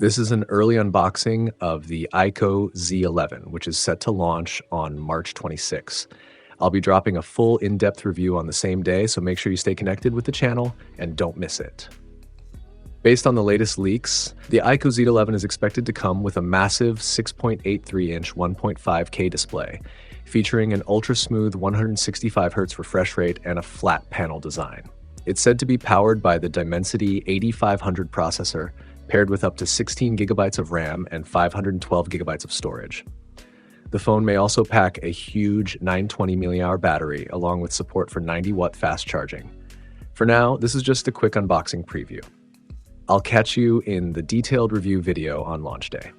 This is an early unboxing of the iQOO Z11, which is set to launch on March 26. I'll be dropping a full in-depth review on the same day, so make sure you stay connected with the channel and don't miss it. Based on the latest leaks, the iQOO Z11 is expected to come with a massive 6.83-inch 1.5K display, featuring an ultra-smooth 165Hz refresh rate and a flat panel design. It's said to be powered by the Dimensity 8500 processor, paired with up to 16 gigabytes of RAM and 512 gigabytes of storage. The phone may also pack a huge 920 mAh battery, along with support for 90-watt fast charging. For now, this is just a quick unboxing preview. I'll catch you in the detailed review video on launch day.